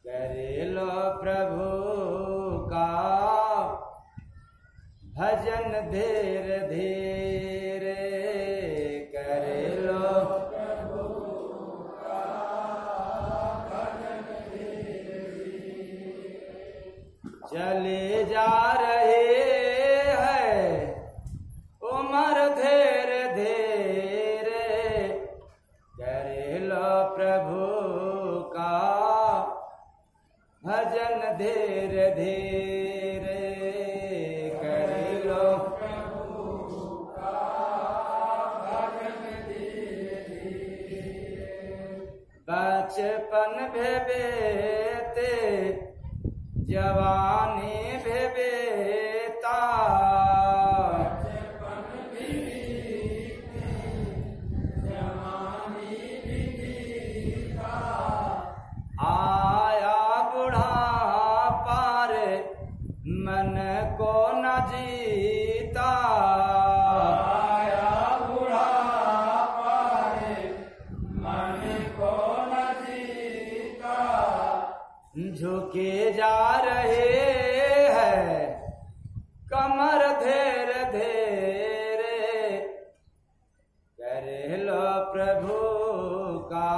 करे लो प्रभु का भजन धीरे धीरे, करे लो प्रभु का भजन धीरे धीरे। चले जा रहे हैं उम्र धीरे धीरे, करे लो प्रभु का भजन धीरे धीरे, करे लो प्रभु का भजन धीरे धीरे। बचपन भेबेते जवानी भेबेता, मन को न जीता, आया बुढ़ापा रे मन को न जीता। झुके जा रहे हैं कमर धीरे धीरे, करे लो प्रभु का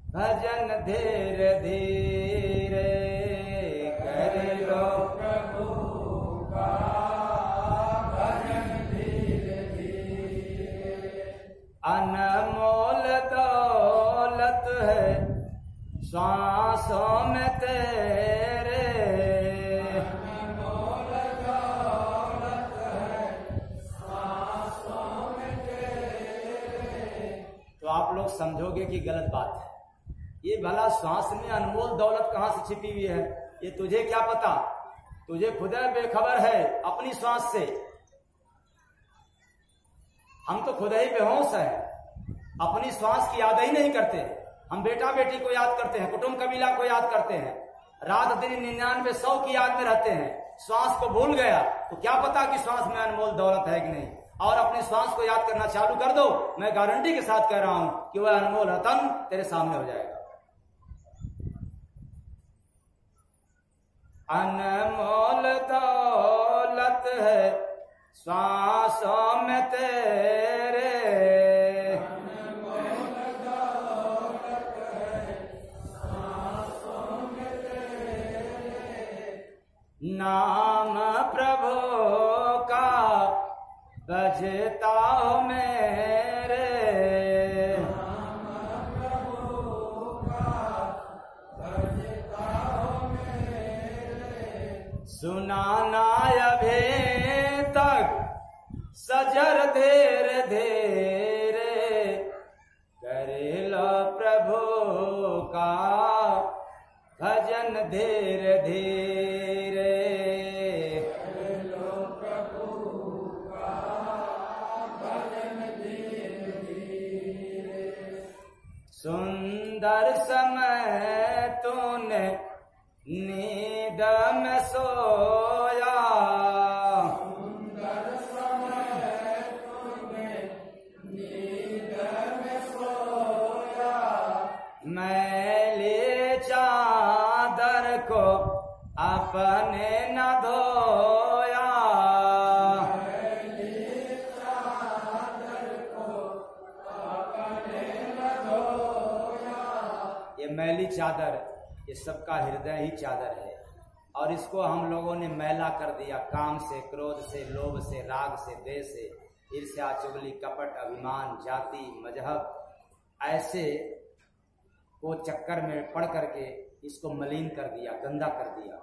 भजन धीरे धीरे, करे लो प्रभु का भजन धीरे धीरे। अनमोल दौलत है श्वासों में तेरे, अनमोल दौलत है श्वासों में तेरे। तो आप लोग समझोगे कि गलत बात है, ये भला श्वास में अनमोल दौलत कहाँ से छिपी हुई है, ये तुझे क्या पता, तुझे खुद बेखबर है अपनी श्वास से। हम तो खुद ही बेहोश है, अपनी श्वास की याद ही नहीं करते। हम बेटा बेटी को याद करते हैं, कुटुंब कबीला को याद करते हैं, रात दिन 99-100 की याद में रहते हैं। श्वास को भूल गया तो क्या पता कि श्वास में अनमोल दौलत है कि नहीं। और अपनी श्वास को याद करना चालू कर दो, मैं गारंटी के साथ कह रहा हूं कि वह अनमोल रतन तेरे सामने हो जाएगा। अनमोल दौलत है श्वासों में तेरे, अनमोल दौलत है श्वासों में तेरे। नाम प्रभु का बजता हो मेरे, सुनाना अभी तक सजर धीरे धीरे, करे लो प्रभु का भजन धीरे धीरे, करे लो प्रभु का भजन धीरे धीरे। सुंदर समय तूने नींद में सोया, सुंदर समय तूने नींद में सोया। मैली चादर को अपने न धोया, मैली चादर को अपने न धोया। ये मैली चादर, ये सबका हृदय ही चादर है, और इसको हम लोगों ने मैला कर दिया काम से, क्रोध से, लोभ से, राग से, द्वेष से, ईर्ष्या, चुगली, कपट, अभिमान, जाति, मजहब, ऐसे को चक्कर में पड़ करके इसको मलिन कर दिया, गंदा कर दिया।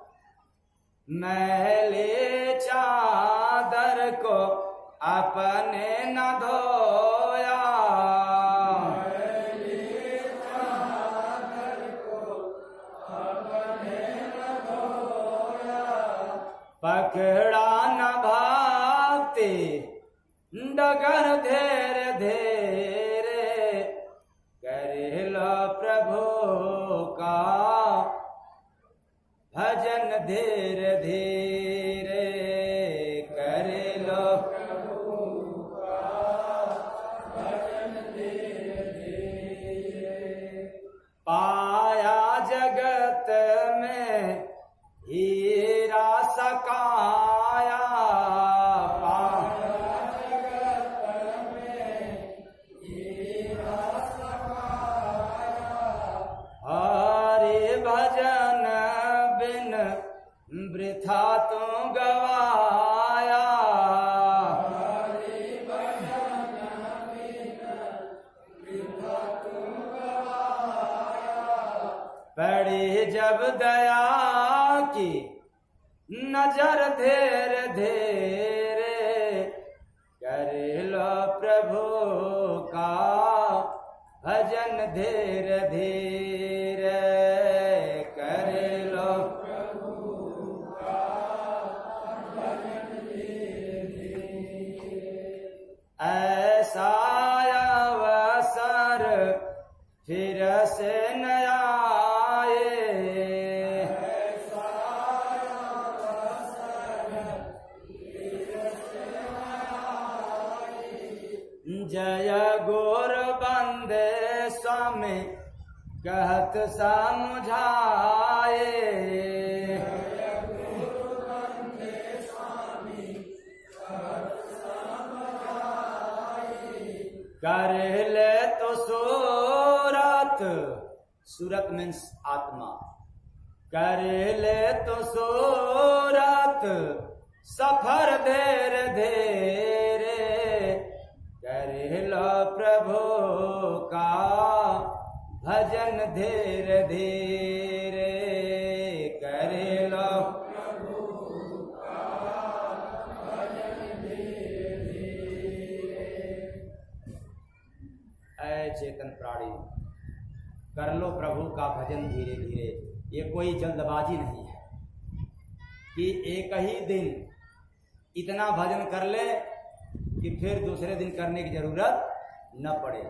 मैले चादर को अपने न धोया, पकड़ा न भागते डगर धीरे धीरे, करे लो प्रभु का भजन धीरे धीरे, करे लो प्रभु का भजन धीरे धीरे। पाया जगत जगत में हीरा सकाया, हरि भजन बिन वृथा तू गवाया, पड़ी जब दया की नजर धीरे धीरे, कर लो प्रभु का भजन धीरे धीरे, कर लो प्रभु का भजन धीरे धीरे। ऐसा अवसर फिर से न आए, जय गुर बंदे स्वामी कहत समझाए, कर ले तो सूरत, सूरत मीन्स आत्मा, कर ले तो सूरत सफर धीरे धीरे, कर लो प्रभु का भजन धीरे धीरे, कर लो प्रभु का भजन धीरे धीरे। ऐ चेतन प्राणी, कर लो प्रभु का भजन धीरे धीरे। ये कोई जल्दबाजी नहीं है कि एक ही दिन इतना भजन कर ले कि फिर दूसरे दिन करने की जरूरत न पड़े।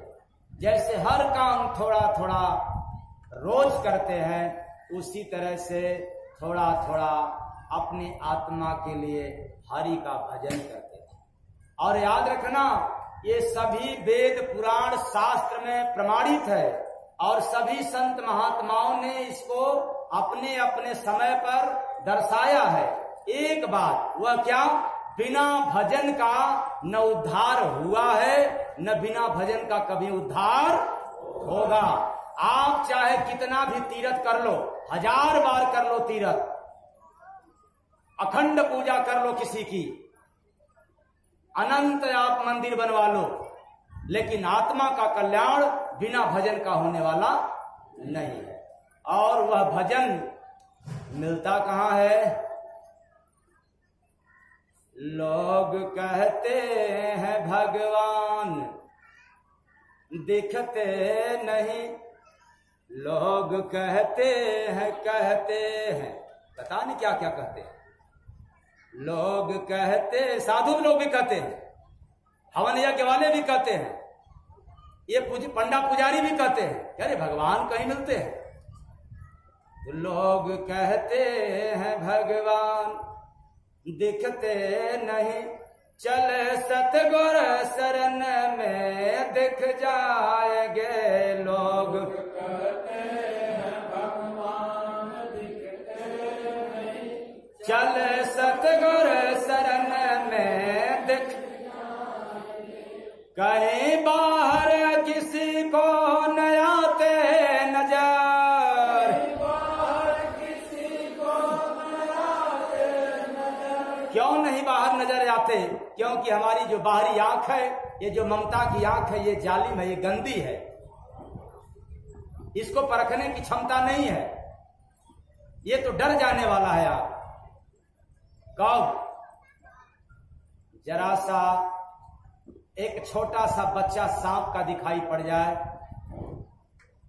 जैसे हर काम थोड़ा थोड़ा रोज करते हैं, उसी तरह से थोड़ा थोड़ा अपनी आत्मा के लिए हरि का भजन करते थे। और याद रखना, ये सभी वेद पुराण शास्त्र में प्रमाणित है और सभी संत महात्माओं ने इसको अपने अपने समय पर दर्शाया है। एक बात वह क्या, बिना भजन का न उद्धार हुआ है, न बिना भजन का कभी उद्धार होगा। आप चाहे कितना भी तीर्थ कर लो, 1000 बार कर लो तीर्थ, अखंड पूजा कर लो किसी की, अनंत आप मंदिर बनवा लो, लेकिन आत्मा का कल्याण बिना भजन का होने वाला नहीं है। और वह भजन मिलता कहाँ है? लोग कहते हैं भगवान दिखते नहीं, लोग कहते हैं पता नहीं क्या क्या कहते हैं। लोग कहते, साधु लोग भी कहते हैं, हवन यज्ञ वाले भी कहते हैं, ये पंडा पुजारी भी कहते हैं, अरे भगवान कहीं मिलते हैं। तो लोग कहते हैं भगवान दिखते नहीं, चल सतगुर शरण में दिख जाएंगे। लोग कहते हैं भगवान दिखते नहीं, चल सतगुर शरण में दिख जाएंगे। कहीं बाहर किसी को न आते नजर, क्यों नहीं बाहर नजर आते? क्योंकि हमारी जो बाहरी आंख है, ये जो ममता की आंख है, ये जालिम है, ये गंदी है, इसको परखने की क्षमता नहीं है। ये तो डर जाने वाला है। आप कब जरा सा एक छोटा सा बच्चा सांप का दिखाई पड़ जाए,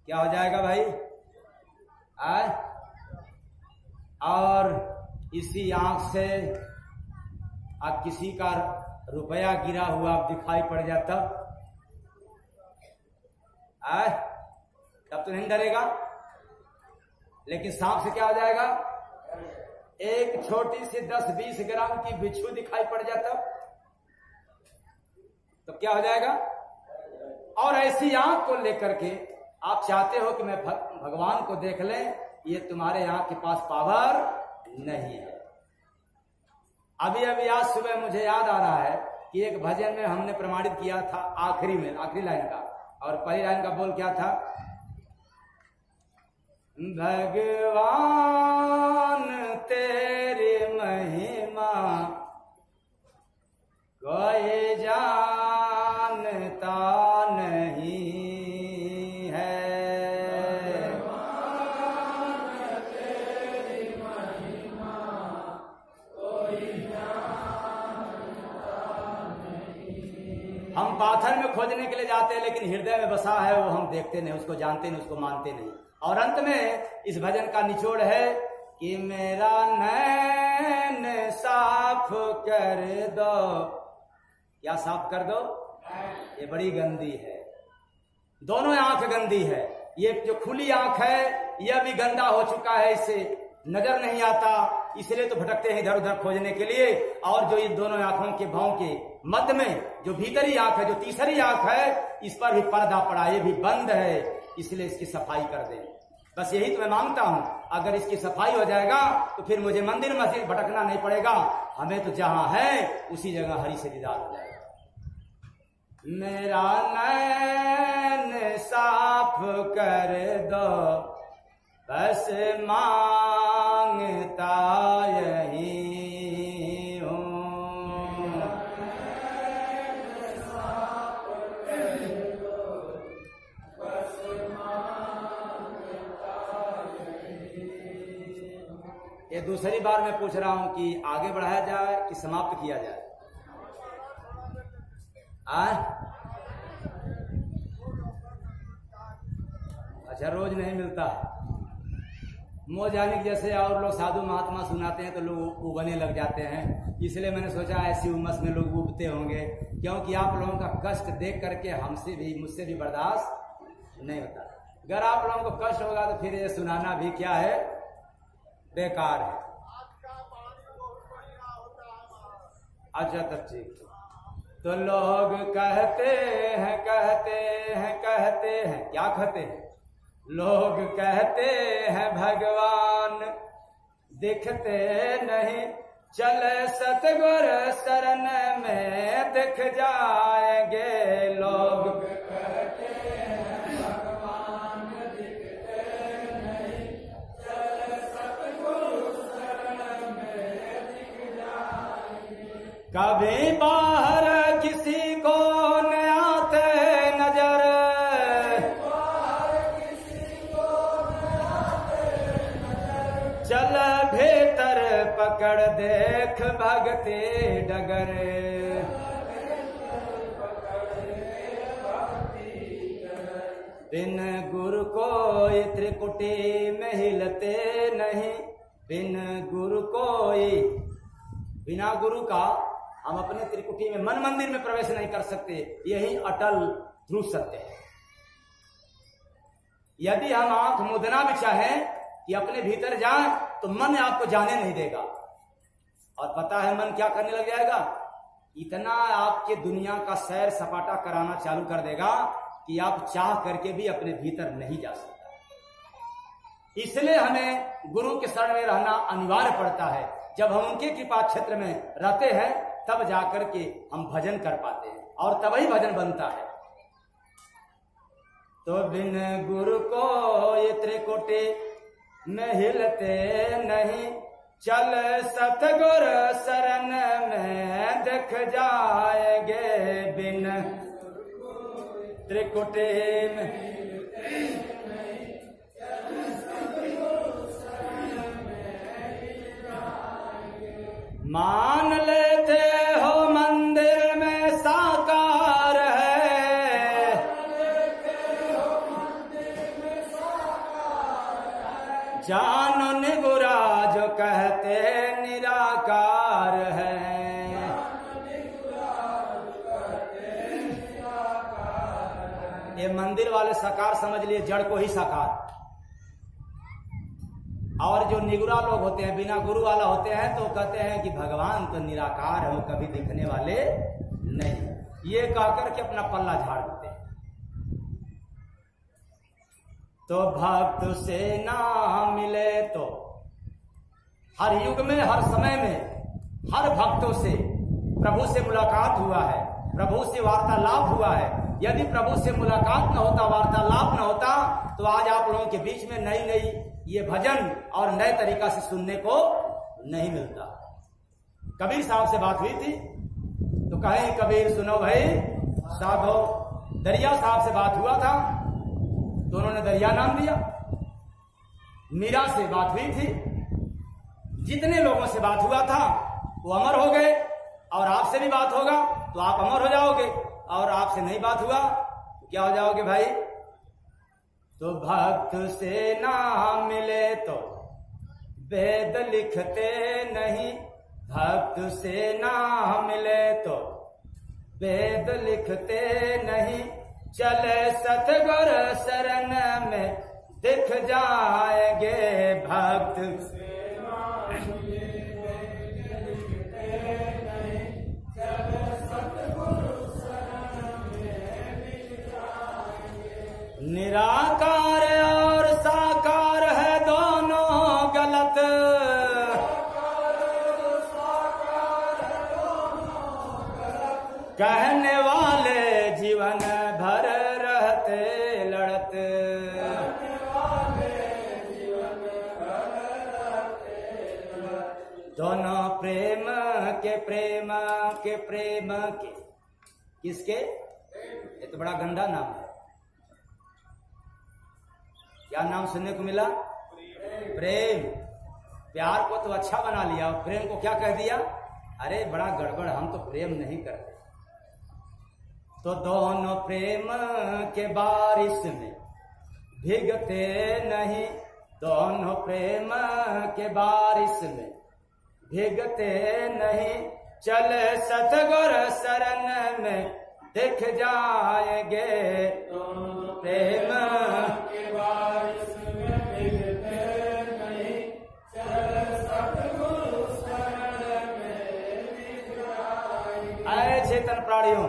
क्या हो जाएगा भाई? और इसी आंख से अब किसी का रुपया गिरा हुआ दिखाई पड़ जाता, तब तो नहीं डरेगा। लेकिन सांप से क्या हो जाएगा? एक छोटी सी 10-20 ग्राम की बिच्छू दिखाई पड़ जाता, तो क्या हो जाएगा? और ऐसी आंख को लेकर के आप चाहते हो कि मैं भगवान को देख लें, ये तुम्हारे यहाँ के पास पावर नहीं है। अभी अभी आज सुबह मुझे याद आ रहा है कि एक भजन में हमने प्रमाणित किया था आखिरी लाइन का, और पहली लाइन का बोल क्या था? भगवान तेरी महिमा कोई जानता नहीं है। भगवान तेरी महिमा कोई जानता नहीं। हम पाथर में खोजने के लिए जाते हैं, लेकिन हृदय में बसा है वो हम देखते नहीं, उसको जानते नहीं, उसको मानते नहीं। और अंत में इस भजन का निचोड़ है कि मेरा नैन साफ कर दो। क्या साफ कर दो? ये बड़ी गंदी है, दोनों आंख गंदी है। ये जो खुली आंख है यह भी गंदा हो चुका है, इससे नजर नहीं आता, इसलिए तो भटकते हैं इधर उधर खोजने के लिए। और जो इन दोनों आंखों के भाव के मध्य में जो भीतरी आंख है, जो तीसरी आंख है, इस पर भी पर्दा पड़ा, ये भी बंद है, इसलिए इसकी सफाई कर दें। बस यही तो मैं मांगता हूं। अगर इसकी सफाई हो जाएगा तो फिर मुझे मंदिर मस्जिद भटकना नहीं पड़ेगा, हमें तो जहां है उसी जगह हरि से दीदार हो जाएगा। मेरा नैन साफ कर दो, बस मांगता यही हूँ। ये दूसरी बार मैं पूछ रहा हूं कि आगे बढ़ाया जाए कि समाप्त किया जाए? अच्छा, रोज नहीं मिलता। मोजानिक जैसे और लोग साधु महात्मा सुनाते हैं तो लोग उबने लग जाते हैं, इसलिए मैंने सोचा ऐसी उमस में लोग उबते होंगे, क्योंकि आप लोगों का कष्ट देख करके मुझसे भी बर्दाश्त नहीं होता। अगर आप लोगों को कष्ट होगा तो फिर ये सुनाना भी क्या है, बेकार है। अच्छा तब ठीक। तो लोग कहते हैं क्या कहते हैं? लोग कहते हैं भगवान दिखते नहीं, चल सतगुर शरण में दिख जाएंगे। लोग कहते हैं भगवान दिखते नहीं, चल सतगुरु शरण में दिख जाएंगे। कभी बाहर किसी को न आते नजर, चल भीतर पकड़ देख भगते डगर। बिन गुरु कोई त्रिकुटी में हिलते नहीं, बिन गुरु कोई, बिना गुरु का हम अपने त्रिकुटी में मन मंदिर में प्रवेश नहीं कर सकते। यही अटल ध्रुव सत्य है। यदि हम आंख मुदना भी चाहें कि अपने भीतर जाए तो मन आपको जाने नहीं देगा। और पता है मन क्या करने लग जाएगा? इतना आपके दुनिया का सैर सपाटा कराना चालू कर देगा कि आप चाह करके भी अपने भीतर नहीं जा सकता। इसलिए हमें गुरु के शरण में रहना अनिवार्य पड़ता है। जब हम उनके कृपा क्षेत्र में रहते हैं तब जाकर के हम भजन कर पाते हैं, और तभी भजन बनता है। तो बिन गुरु को ये त्रिकुटी में हिलते नहीं, चल सतगुर शरण में दिख जाएंगे। बिन त्रिकुटी में मान लेते हो मंदिर में साकार है, जानो निगुरा जो कहते निराकार है। ये मंदिर वाले साकार समझ लिए, जड़ को ही साकार। और जो निगुरा लोग होते हैं, बिना गुरु वाला होते हैं, तो कहते हैं कि भगवान तो निराकार है, वो कभी दिखने वाले नहीं। ये कहकर के अपना पल्ला झाड़ देते हैं। तो भक्त से ना मिले तो हर युग में, हर समय में हर भक्तों से प्रभु से मुलाकात हुआ है, प्रभु से वार्तालाप हुआ है। यदि प्रभु से मुलाकात न होता, वार्तालाप न होता, तो आज आप लोगों के बीच में नई नई ये भजन और नए तरीका से सुनने को नहीं मिलता। कबीर साहब से बात हुई थी तो कहे कबीर सुनो भाई साधो। दरिया साहब से बात हुआ था तो उन्होंने दरिया नाम दिया। मीरा से बात हुई थी, जितने लोगों से बात हुआ था वो अमर हो गए, और आपसे भी बात होगा तो आप अमर हो जाओगे, और आपसे नहीं बात हुआ तो क्या हो जाओगे भाई? तो भक्त से ना मिले तो वेद लिखते नहीं, भक्त से ना मिले तो वेद लिखते नहीं, चले सतगुर शरण में दिख जाएंगे। भक्त से ना मिले वेद लिखते नहीं, चले सतगुर शरण में दिख जाएंगे। निराकार और साकार है दोनों गलत, कहने वाले जीवन भर रहते लड़त, दोनों प्रेम के प्रेम के प्रेम के। किसके? ये तो बड़ा गंदा नाम है। क्या नाम सुनने को मिला? प्रेम। प्यार को तो अच्छा बना लिया, प्रेम को क्या कह दिया? अरे बड़ा गड़बड़, हम तो प्रेम नहीं करते। तो दोनों प्रेम के बारिश में भीगते नहीं, दोनों प्रेम के बारिश में भीगते नहीं, चले सतगुर शरण में दिख जाएंगे। दोनों प्रेम के बारिश में भीगते नहीं, चले सतगुर शरण में दिख जाएंगे। आए चेतन प्राणियों,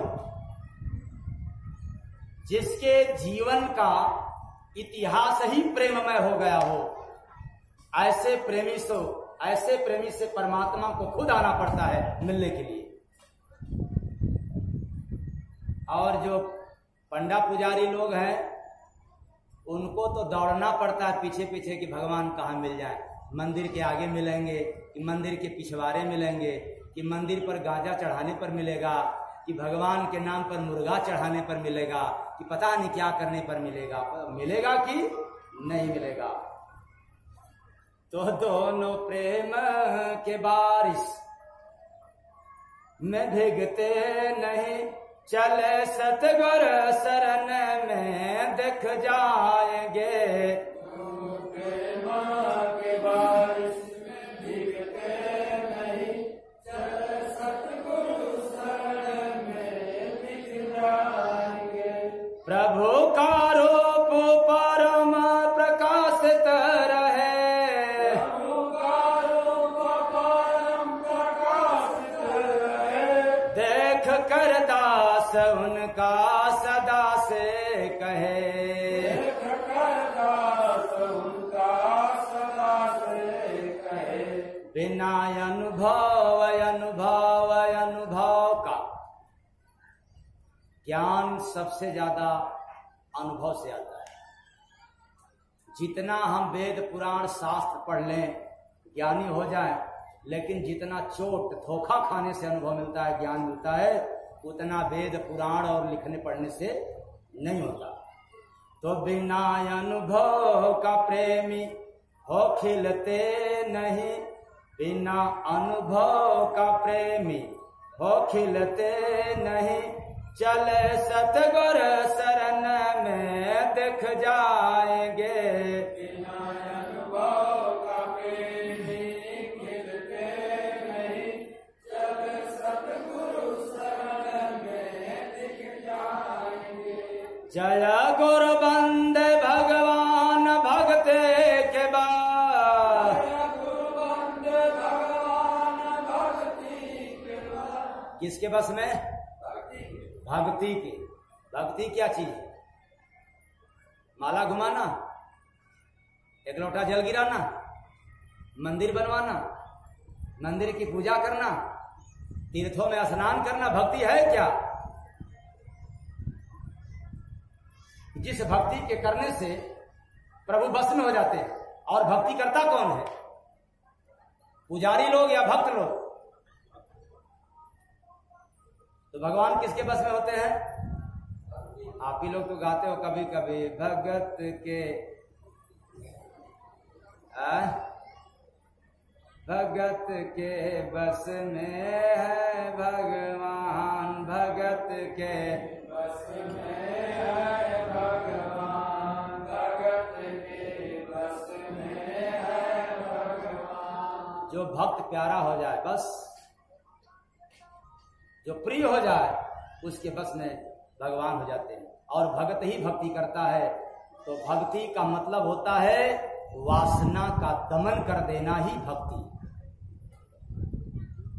जिसके जीवन का इतिहास ही प्रेममय हो गया हो, ऐसे प्रेमी से परमात्मा को खुद आना पड़ता है मिलने के लिए। और जो पंडा पुजारी लोग हैं उनको तो दौड़ना पड़ता है पीछे पीछे कि भगवान कहाँ मिल जाए। मंदिर के आगे मिलेंगे कि मंदिर के पिछवाड़े मिलेंगे, कि मंदिर पर गांजा चढ़ाने पर मिलेगा, कि भगवान के नाम पर मुर्गा चढ़ाने पर मिलेगा, कि पता नहीं क्या करने पर मिलेगा, मिलेगा कि नहीं मिलेगा। तो दोनों प्रेम के बारिश में भीगते नहीं, चले सतगुर शरण में दिख जाएंगे। दोनों प्रेम के बारिश में भीगते नहीं, चले सतगुर शरण में दिख जाएंगे। प्रभु का रूप परम प्रकाशित रहे, प्रभु का रूप परम प्रकाशित रहे, देख कर दास उनका सदा से कहे, देख कर दास उनका सदा से कहे। बिना अनुभव का ज्ञान सबसे ज्यादा अनुभव से आता है। जितना हम वेद पुराण शास्त्र पढ़ लें, ज्ञानी हो जाए, लेकिन जितना चोट धोखा खाने से अनुभव मिलता है, ज्ञान मिलता है, उतना वेद पुराण और लिखने पढ़ने से नहीं होता। तो बिना अनुभव का प्रेमी हो खिलते नहीं, बिना अनुभव का प्रेमी हो खिलते नहीं, चले सतगुर शरण में दिख जाएंगे। बिना अनुभव का प्रेमी खिलते नहीं, चले सतगुरु शरण में दिख जाएंगे। जय गुरु बंदे भगवान भगते के बाद, जय गुरु बंदे भगवान भक्ति के बाद। किसके बस में? भक्ति की। भक्ति क्या चीज है? माला घुमाना? एक लोटा जल गिराना, मंदिर बनवाना, मंदिर की पूजा करना, तीर्थों में स्नान करना भक्ति है क्या? जिस भक्ति के करने से प्रभु भस्म हो जाते हैं। और भक्ति करता कौन है? पुजारी लोग या भक्त लोग? तो भगवान किसके बस में होते हैं? आप ही लोग तो गाते हो कभी कभी, भगत के भगत के बस में है भगवान, भगत के बस में है भगवान, भगत के बस में है भगवान। जो भक्त प्यारा हो जाए, बस जो प्रिय हो जाए उसके बस में भगवान हो जाते हैं। और भगत ही भक्ति करता है। तो भक्ति का मतलब होता है वासना का दमन कर देना ही भक्ति।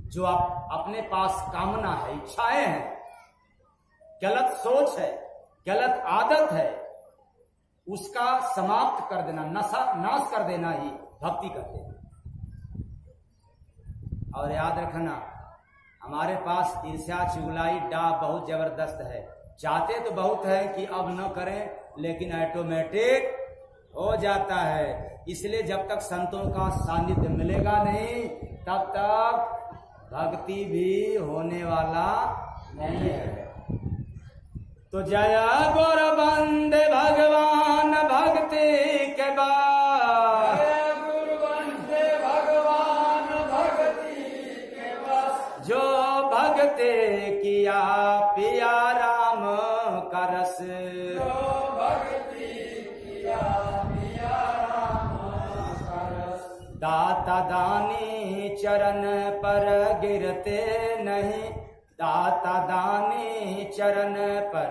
जो आप अपने पास कामना है, इच्छाएं हैं, गलत सोच है, गलत आदत है, उसका समाप्त कर देना, नाश कर देना ही भक्ति करते हैं। और याद रखना, हमारे पास ईर्ष्या चुगलाई डाह बहुत जबरदस्त है। चाहते तो बहुत है कि अब न करें, लेकिन ऑटोमेटिक हो जाता है। इसलिए जब तक संतों का सानिध्य मिलेगा नहीं, तब तक भक्ति भी होने वाला नहीं है। तो जय गुर बंदे भगवान भक्ति के बाद, जय गुरु बंदे भगवान भक्ति के बस। जो भक्ति किया पिया राम का रस, जो भक्ति किया पिया राम का रस। दाता दानी चरण पर गिरते नहीं, दाता दानी चरण पर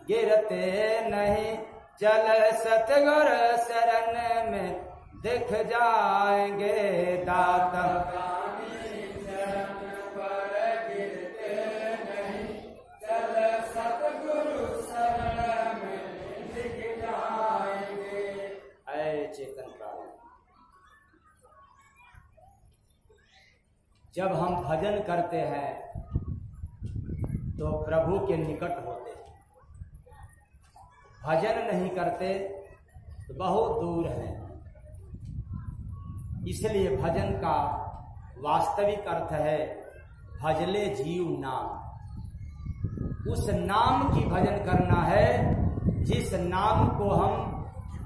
गिरते नहीं। चल सतगुर शरण में दिख जाएंगे दाता दानी चरण पर गिरते नहीं, चल सतगुरु शरण में दिख जाएंगे। ऐ चेतन प्राण, जब हम भजन करते हैं तो प्रभु के निकट होते हैं। भजन नहीं करते तो बहुत दूर हैं। इसलिए भजन का वास्तविक अर्थ है भजले जीव नाम। उस नाम की भजन करना है जिस नाम को हम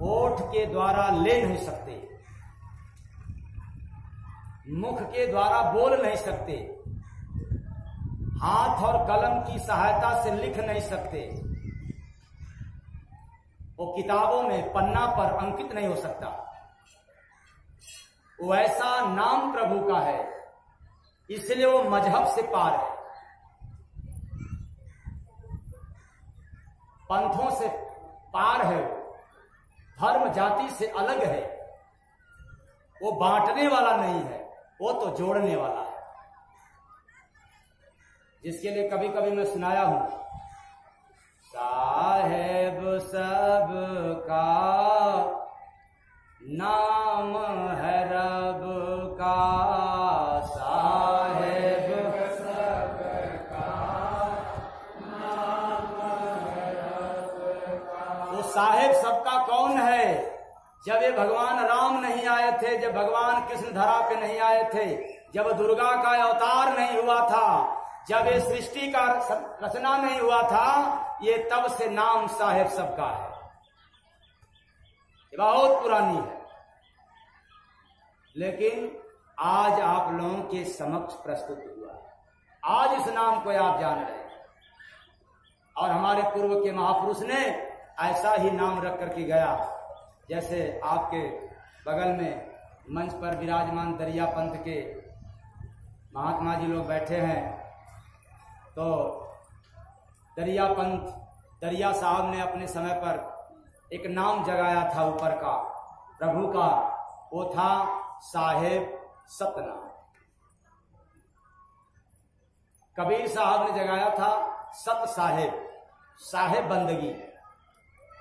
ओठ के द्वारा ले नहीं सकते, मुख के द्वारा बोल नहीं सकते, हाथ और कलम की सहायता से लिख नहीं सकते, वो किताबों में पन्ना पर अंकित नहीं हो सकता। वो ऐसा नाम प्रभु का है, इसलिए वो मजहब से पार है, पंथों से पार है, धर्म जाति से अलग है। वो बांटने वाला नहीं है, वो तो जोड़ने वाला है। जिसके लिए कभी कभी मैं सुनाया हूं, साहेब सबका नाम है रब का, साहेब सबका नाम है रब का। वो साहेब सबका कौन है? जब ये भगवान राम नहीं आए थे, जब भगवान कृष्ण धरा पे नहीं आए थे, जब दुर्गा का अवतार नहीं हुआ था, जब ये सृष्टि का रचना नहीं हुआ था, ये तब से नाम साहेब सबका है। ये बहुत पुरानी है, लेकिन आज आप लोगों के समक्ष प्रस्तुत हुआ। आज इस नाम को आप जान रहे हैं, और हमारे पूर्व के महापुरुष ने ऐसा ही नाम रख करके गया। जैसे आपके बगल में मंच पर विराजमान दरिया पंथ के महात्मा जी लोग बैठे हैं, तो दरिया पंथ, दरिया साहब ने अपने समय पर एक नाम जगाया था ऊपर का प्रभु का, वो था साहेब सतनाम। कबीर साहब ने जगाया था सत साहेब, साहेब बंदगी।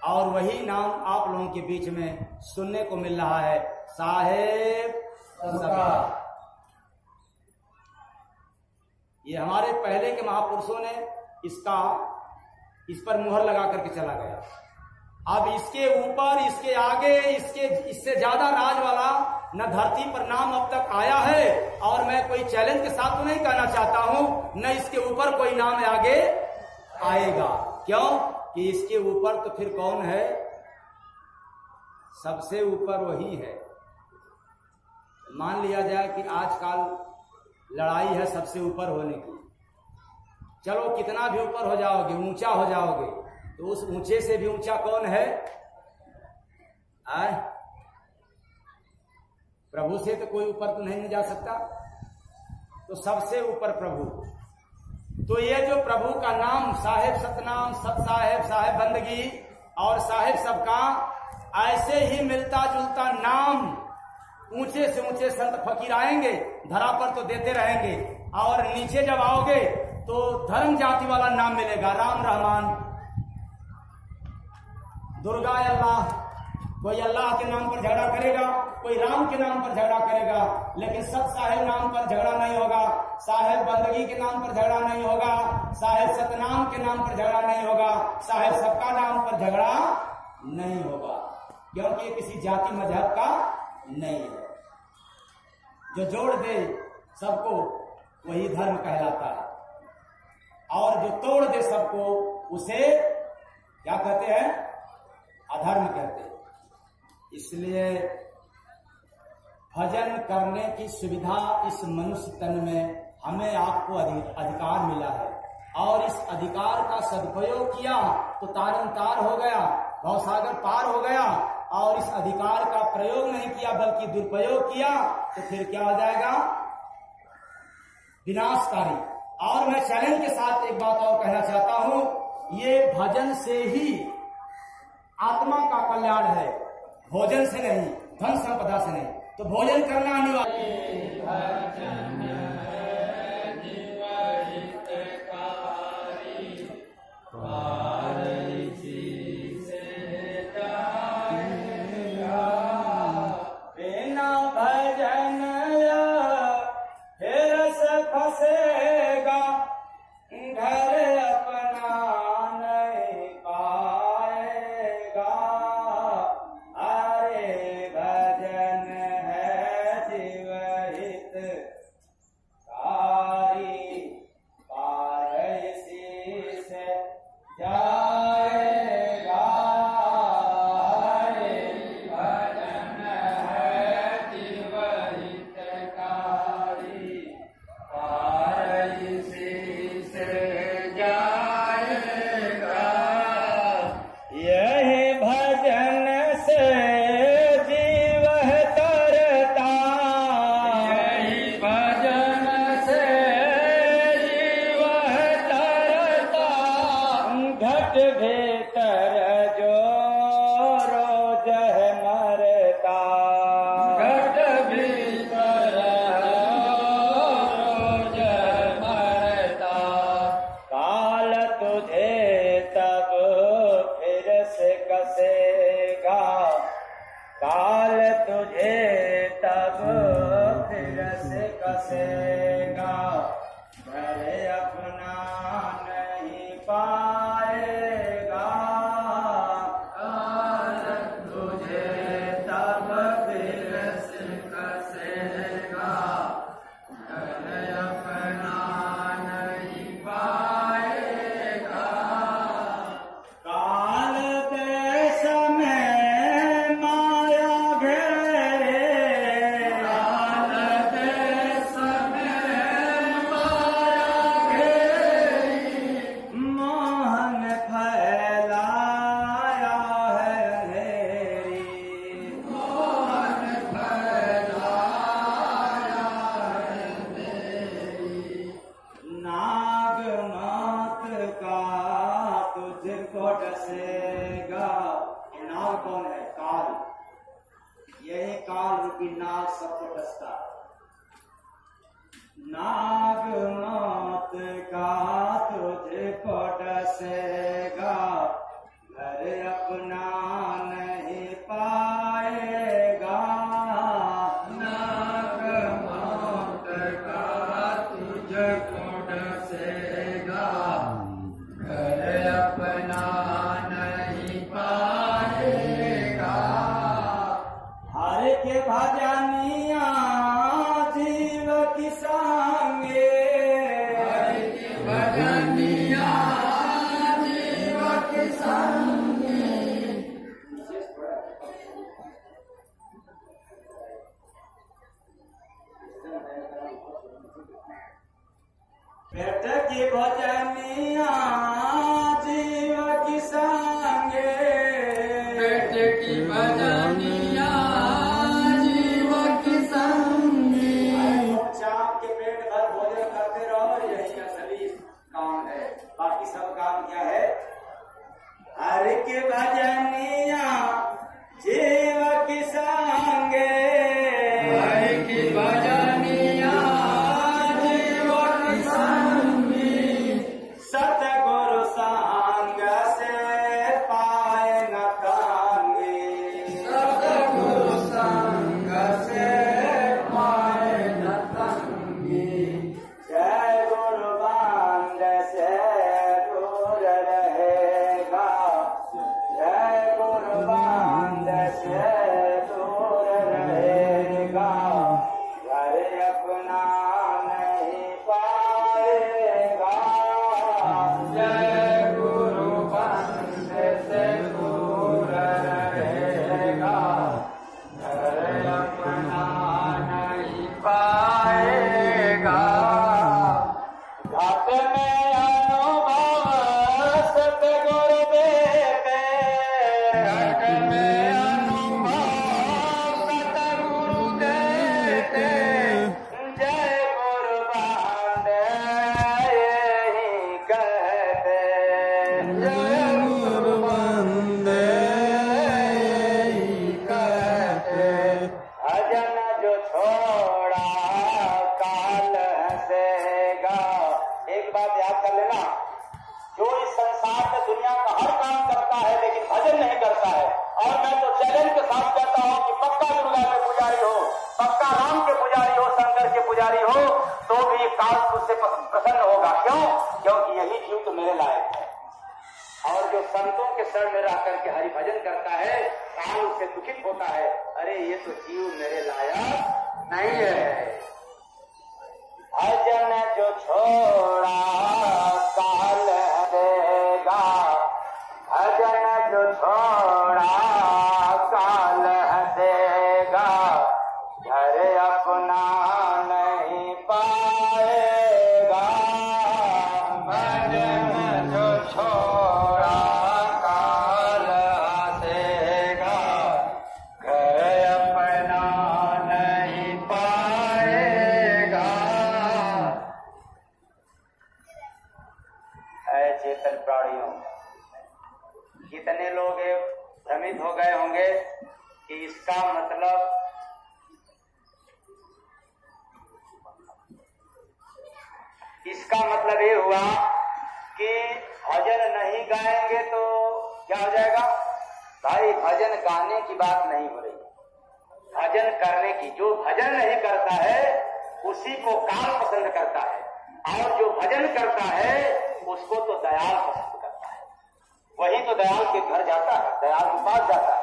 और वही नाम आप लोगों के बीच में सुनने को मिल रहा है, साहेब सबका। ये हमारे पहले के महापुरुषों ने इस पर मुहर लगा करके चला गया। अब इसके ऊपर, इसके आगे, इससे ज्यादा राज वाला न धरती पर नाम अब तक आया है, और मैं कोई चैलेंज के साथ तो नहीं कहना चाहता हूं, न इसके ऊपर कोई नाम आगे आएगा। क्यों कि इसके ऊपर तो फिर कौन है? सबसे ऊपर वही है। मान लिया जाए कि आजकल लड़ाई है सबसे ऊपर होने की, चलो कितना भी ऊपर हो जाओगे, ऊंचा हो जाओगे, तो उस ऊंचे से भी ऊंचा कौन है? प्रभु से तो कोई ऊपर तो नहीं जा सकता, तो सबसे ऊपर प्रभु। तो ये जो प्रभु का नाम, साहेब सतनाम, सत साहेब, साहेब बंदगी और साहेब सबका, ऐसे ही मिलता जुलता नाम ऊंचे से ऊंचे संत फकीर आएंगे, धरा पर तो देते रहेंगे, और नीचे जब आओगे तो धर्म जाति वाला नाम मिलेगा, राम रहमान, दुर्गा अल्लाह। कोई अल्लाह के नाम पर झगड़ा करेगा, कोई राम के नाम पर झगड़ा करेगा, लेकिन सत साहेब नाम पर झगड़ा नहीं होगा, साहेब बंदगी के नाम पर झगड़ा नहीं होगा, साहेब सतनाम के नाम पर झगड़ा नहीं होगा, साहेब सबका नाम पर झगड़ा नहीं होगा, क्योंकि किसी जाति मजहब का नहीं है। जो जोड़ दे सबको वही धर्म कहलाता है, और जो तोड़ दे सबको उसे क्या कहते हैं? अधर्म कहते हैं। इसलिए भजन करने की सुविधा इस मनुष्य तन में हमें आपको अधिकार मिला है, और इस अधिकार का सदुपयोग किया तो तारन तार हो गया, भवसागर पार हो गया, और इस अधिकार का प्रयोग नहीं किया बल्कि दुरुपयोग किया तो फिर क्या हो जाएगा? विनाशकारी। और मैं चैलेंज के साथ एक बात और कहना चाहता हूं, ये भजन से ही आत्मा का कल्याण है, भोजन से नहीं, धन संपदा से नहीं। तो भोजन करना अनिवार्य। बिना भजन फिर से फंसेगा, घर अपना नहीं पाएगा। अरे भजन है जीव हितकारी, पार इसी से जाएगा। अरे भजन है जीव हितकारी, पार इसी से जाएगा। यही भजन से जीव तरता, यही भजन से जीव तरता। घट भीतर जो रोज है मरता, घट भीतर रोज है मरता। काल तुझे तब फिर से कसेगा, काल तुझे तब फिर से कसेगा। घर अपना नहीं पाएगा, काल तुझे तब फिर से कसेगा। घर अपना नहीं पाएगा। काल देश में माया घेरे, काल देश में माया घेरे। मोहन फैलाया है अंधेरी, मोहन फैलाया है अंधेरी। नाग मात का तुझको डसेगा। ये नाग कौन है? काल। यही काल रूपी नाग सबको डसता। नाग मात का तुझको डसेगा, घर अपना पेट की भजनिया जीव की संगे, पेट की भजनिया जीव की संगी। चाप के पेट भर भोजन करते रहो, यही असली काम है। बाकी सब काम क्या है? हरि की भजनिया जीव की संगे, हरि की भजनिया जीव की संगी। सतगुरु संग से पाए न तांगे, सतगुरु संग से पाए न तंगी। जय गुरु बांध से दूर रहेगा, जय गुरु बांध से दूर रहेगा, घर अपना नहीं पाएगा। जय गुरु बंद से दूर रहेगा, घर अपना नहीं पाएगा। घाट में अनुभव सतगुरु देते, घट में अनुभव सतगुरु देते, जय गुरु बांध यही कहते, जय गुरु बंदे यही कहते। भजन जो छोड़ा काल हंसेगा। एक बात याद कर लेना, जो इस संसार में दुनिया का हर काम करता है लेकिन भजन नहीं करता है, और मैं तो चैलेंज के साथ कहता हूँ कि पक्का दुर्गा के पुजारी हो, पक्का राम के पुजारी हो, शंकर के पुजारी हो, तो भी काल उससे प्रसन्न होगा। क्यों? क्योंकि यही जीव तो मेरे लायक है। और जो संतों के शरण में रह करके हरि भजन करता है, काल उससे दुखित होता है, अरे ये तो जीव मेरे लायक नहीं है। भजन जो छोड़ा काल देगा, भजन जो छोड़ा काल देगा, घर अपना नहीं पाएगा। भजन जो छोड़ा काल देगा, घर अपना नहीं पाएगा। है चेतन प्राणियों, कितने लोग भ्रमित हो गए होंगे कि इसका मतलब ये हुआ कि भजन नहीं गाएंगे तो क्या हो जाएगा? भाई भजन गाने की बात नहीं हो रही, भजन करने की। जो भजन नहीं करता है उसी को काल पसंद करता है, और जो भजन करता है उसको तो दयाल पसंद करता है। वही तो दयाल के घर जाता है, दयाल के पास जाता है।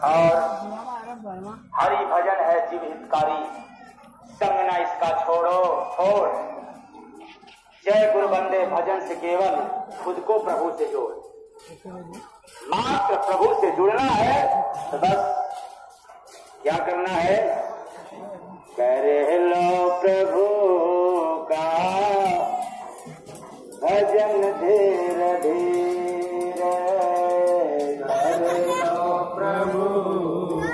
और हरि भजन है जीव हितकारी, संग ना इसका छोड़ो छोड़। जय गुरु बंदे भजन से केवल खुद को प्रभु से जोड़। मात्र प्रभु से जुड़ना है तो बस क्या करना है? करे लो प्रभु का भजन धीरे धीरे, करे लो प्रभु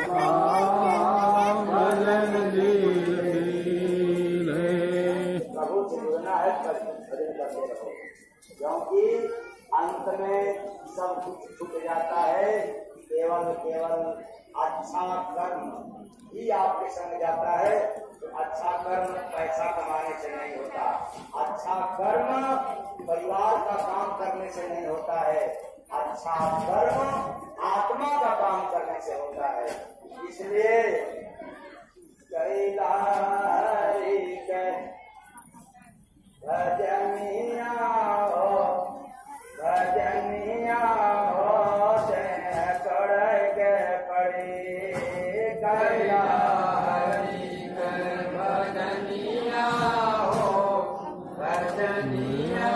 का भजन धीरे धीरे। प्रभु से जुड़ना है, भजन करते रहो, क्योंकि अंत में सब कुछ छूट जाता है। केवल केवल अच्छा कर्म ही आपके संग जाता है। तो अच्छा कर्म पैसा कमाने से नहीं होता, अच्छा कर्म परिवार का काम करने से नहीं होता है, अच्छा कर्म आत्मा का काम करने से होता है। इसलिए कैलारी के भजनिया हो, भजनिया हो से के पड़ी कैलारी के भजनिया हो, भजनिया